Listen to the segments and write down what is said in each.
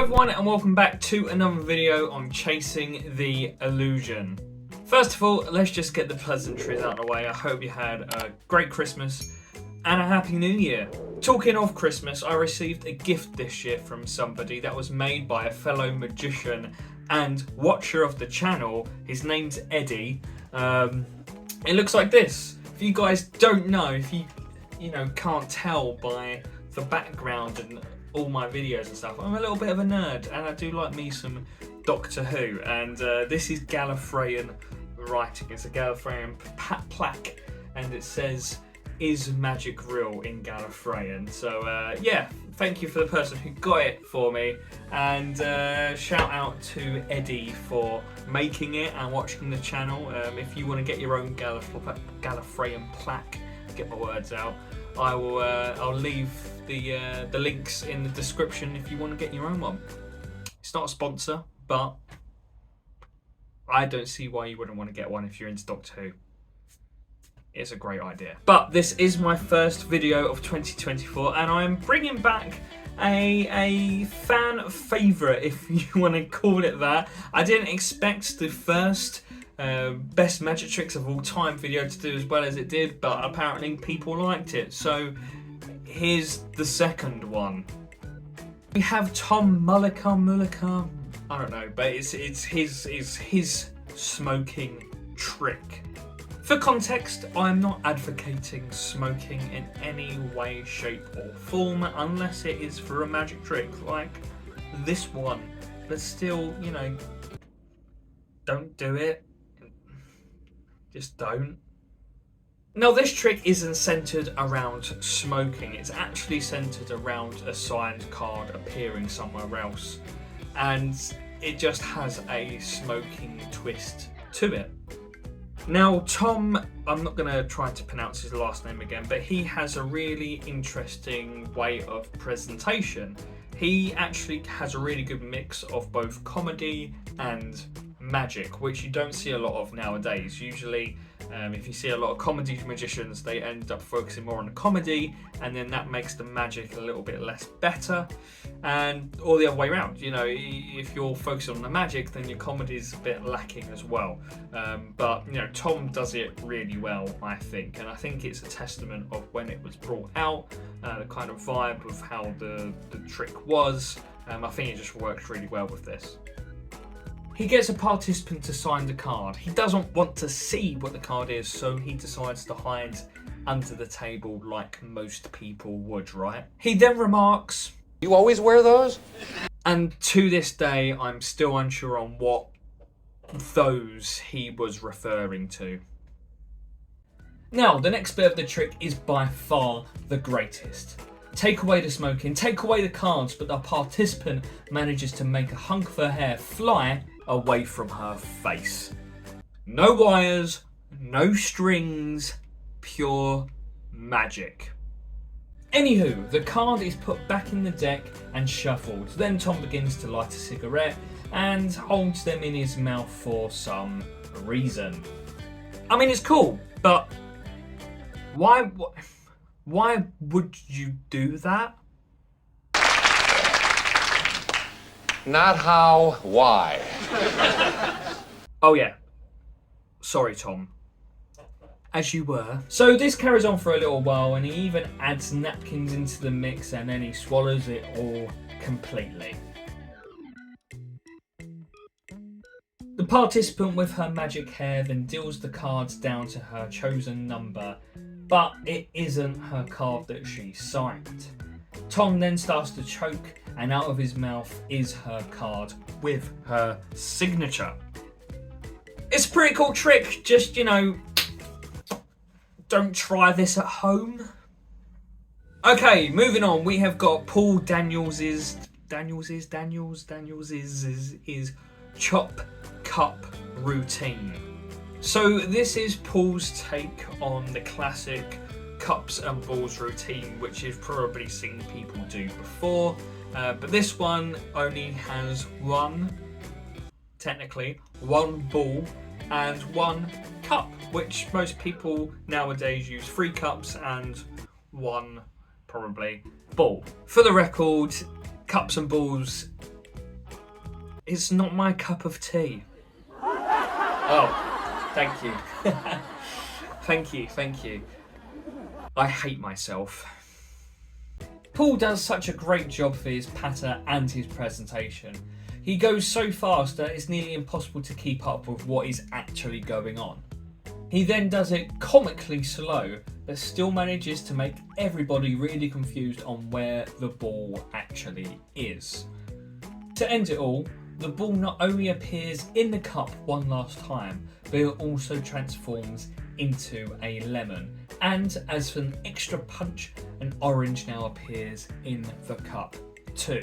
everyone, and welcome back to another video on chasing the illusion. First of all, let's just get the pleasantries out of the way. I hope you had a great Christmas and a happy new year. Talking of Christmas, I received a gift this year from somebody that was made by a fellow magician and watcher of the channel. His name's Eddie. It looks like this. If you guys don't know, if you can't tell by the background and all my videos and stuff, I'm a little bit of a nerd and I do like me some Doctor Who, and this is Gallifreyan writing. It's a Gallifreyan plaque and it says, "Is magic real in Gallifreyan?" So yeah, thank you for the person who got it for me, and shout out to Eddie for making it and watching the channel. If you want to get your own Gallifreyan plaque, get my words out, I'll leave the links in the description if you want to get your own one. It's not a sponsor, but I don't see why you wouldn't want to get one if you're into Doctor Who. It's a great idea. But this is my first video of 2024 and I'm bringing back a fan favourite, if you want to call it that. I didn't expect the first best magic tricks of all time video to do as well as it did, but apparently people liked it. So here's the second one. We have Tom Mullica. I don't know, but it's his smoking trick. For context, I'm not advocating smoking in any way, shape or form unless it is for a magic trick like this one. But still, don't do it. Just don't. Now, this trick isn't centered around smoking. It's actually centered around a signed card appearing somewhere else. And it just has a smoking twist to it. Now, Tom, I'm not going to try to pronounce his last name again, but he has a really interesting way of presentation. He actually has a really good mix of both comedy and magic, which you don't see a lot of nowadays. Usually, if you see a lot of comedy magicians, they end up focusing more on the comedy, and then that makes the magic a little bit less better, and or the other way around. If you're focusing on the magic, then your comedy is a bit lacking as well. But Tom does it really well, I think, and I think it's a testament of when it was brought out, the kind of vibe of how the trick was. I think it just worked really well with this. He gets a participant to sign the card. He doesn't want to see what the card is, so he decides to hide under the table like most people would, right? He then remarks, "You always wear those?" And to this day, I'm still unsure on what those he was referring to. Now, the next bit of the trick is by far the greatest. Take away the smoking, take away the cards, but the participant manages to make a hunk of her hair fly away from her face. No wires, no strings, pure magic. Anywho, the card is put back in the deck and shuffled. Then Tom begins to light a cigarette and holds them in his mouth for some reason. I mean, it's cool, but why would you do that? Not how, why? Oh yeah. Sorry, Tom. As you were. So this carries on for a little while and he even adds napkins into the mix and then he swallows it all completely. The participant with her magic hair then deals the cards down to her chosen number, but it isn't her card that she signed. Tom then starts to choke and out of his mouth is her card with her signature. It's a pretty cool trick, just, don't try this at home. Okay, moving on, we have got Paul Daniels' chop cup routine. So this is Paul's take on the classic cups and balls routine, which you've probably seen people do before, but this one only has one ball and one cup, which most people nowadays use 3 cups and 1 probably ball. For the record, cups and balls It's not my cup of tea. Oh, thank you. Thank you. I hate myself. Paul does such a great job for his patter and his presentation. He goes so fast that it's nearly impossible to keep up with what is actually going on. He then does it comically slow, but still manages to make everybody really confused on where the ball actually is. To end it all, the ball not only appears in the cup one last time, but it also transforms into a lemon. And as an extra punch, an orange now appears in the cup too.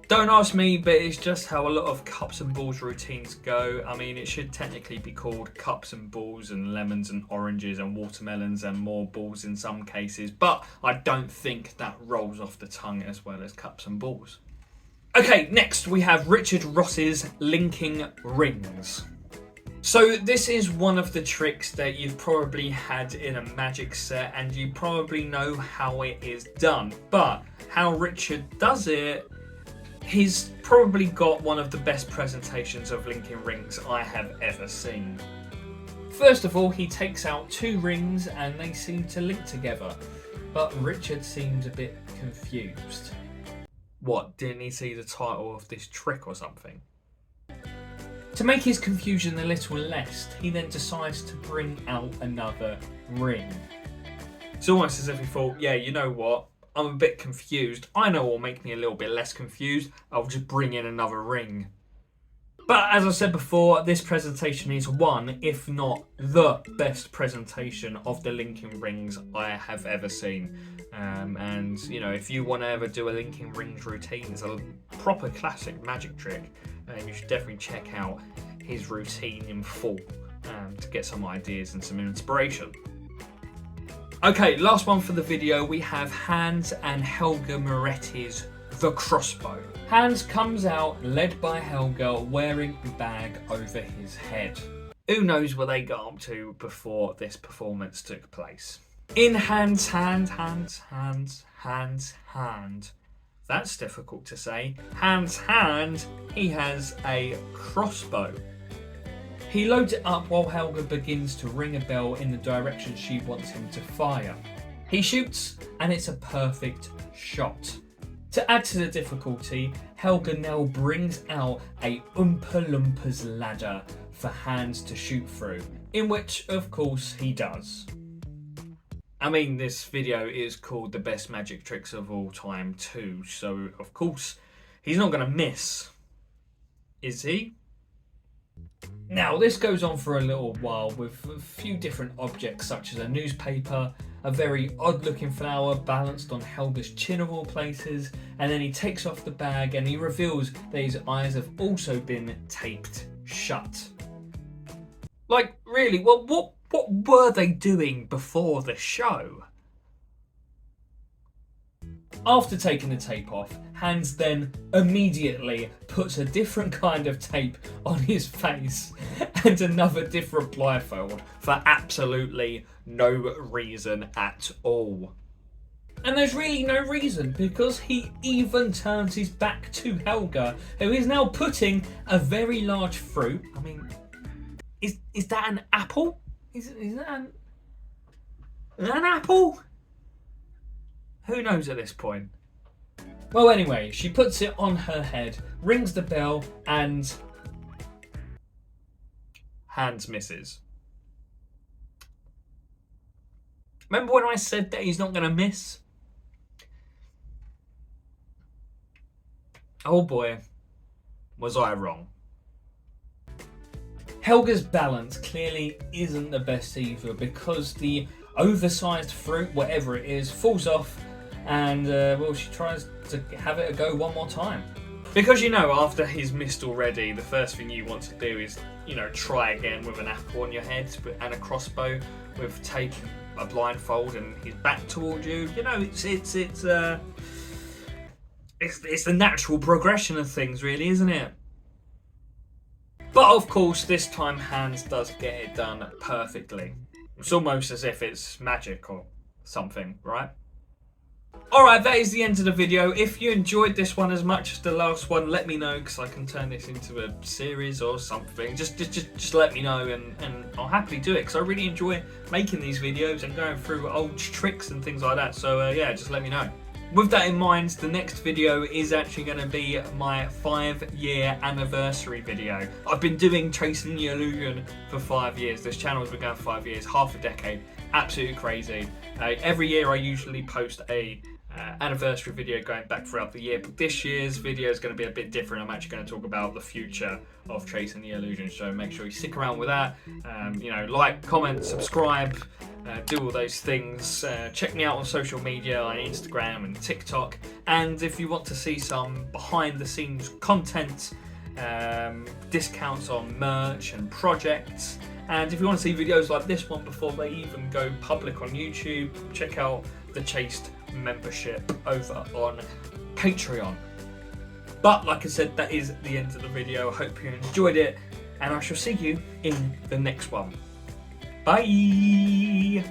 Don't ask me, but it's just how a lot of cups and balls routines go. I mean, it should technically be called cups and balls and lemons and oranges and watermelons and more balls in some cases, but I don't think that rolls off the tongue as well as cups and balls. Okay, next we have Richard Ross's linking rings. So this is one of the tricks that you've probably had in a magic set and you probably know how it is done, but how Richard does it, he's probably got one of the best presentations of linking rings I have ever seen. First of all, he takes out 2 rings and they seem to link together, but Richard seems a bit confused. What, didn't he see the title of this trick or something? To make his confusion a little less, he then decides to bring out another ring. It's almost as if he thought, yeah, you know what? I'm a bit confused. I know what will make me a little bit less confused. I'll just bring in another ring. But as I said before, this presentation is one, if not the best presentation of the linking rings I have ever seen. And, you know, if you want to ever do a linking rings routine, it's a proper classic magic trick. You should definitely check out his routine in full to get some ideas and some inspiration. Okay, last one for the video, we have Hans and Helga Morretes' The Crossbow. Hans comes out, led by Helga, wearing a bag over his head. Who knows what they got up to before this performance took place. In Hans' hand, that's difficult to say. Hans' hand, he has a crossbow. He loads it up while Helga begins to ring a bell in the direction she wants him to fire. He shoots, and it's a perfect shot. To add to the difficulty, Helga now brings out a Oompa Loompas ladder for Hans to shoot through, in which, of course, he does. I mean, this video is called The Best Magic Tricks of All Time too, so of course, he's not going to miss. Is he? Now, this goes on for a little while with a few different objects such as a newspaper, a very odd looking flower balanced on Helga's chin of all places, and then he takes off the bag and he reveals that his eyes have also been taped shut. Like, really, what were they doing before the show? After taking the tape off, Hans then immediately puts a different kind of tape on his face and another different blindfold for absolutely no reason at all. And there's really no reason, because he even turns his back to Helga, who is now putting a very large fruit. I mean, is that an apple? Is that an apple? Who knows at this point? Well, anyway, she puts it on her head, rings the bell, and Hans misses. Remember when I said that he's not going to miss? Oh boy, was I wrong. Helga's balance clearly isn't the best either, because the oversized fruit, whatever it is, falls off, and well, she tries to have it a go one more time. Because, you know, after he's missed already, the first thing you want to do is, you know, try again with an apple on your head and a crossbow with tape, a blindfold, and his back towards you. You know, it's the natural progression of things, really, isn't it? But of course, this time Hans does get it done perfectly. It's almost as if it's magic or something, right? Alright, that is the end of the video. If you enjoyed this one as much as the last one, let me know, because I can turn this into a series or something. Just let me know, and I'll happily do it, because I really enjoy making these videos and going through old tricks and things like that. So yeah, just let me know. With that in mind, the next video is actually going to be my 5-year anniversary video. I've been doing Chasing the Illusion for 5 years. This channel has been going for 5 years, half a decade. Absolutely crazy. Every year I usually post a anniversary video going back throughout the year, but this year's video is going to be a bit different. I'm actually going to talk about the future of Chasing the Illusion, so make sure you stick around with that. You know, like, comment, subscribe, do all those things. Check me out on social media, on Instagram and TikTok, and if you want to see some behind the scenes content, discounts on merch and projects, and if you want to see videos like this one before they even go public on YouTube, check out the Chased membership over on Patreon. But like I said, that is the end of the video. I hope you enjoyed it, and I shall see you in the next one. Bye!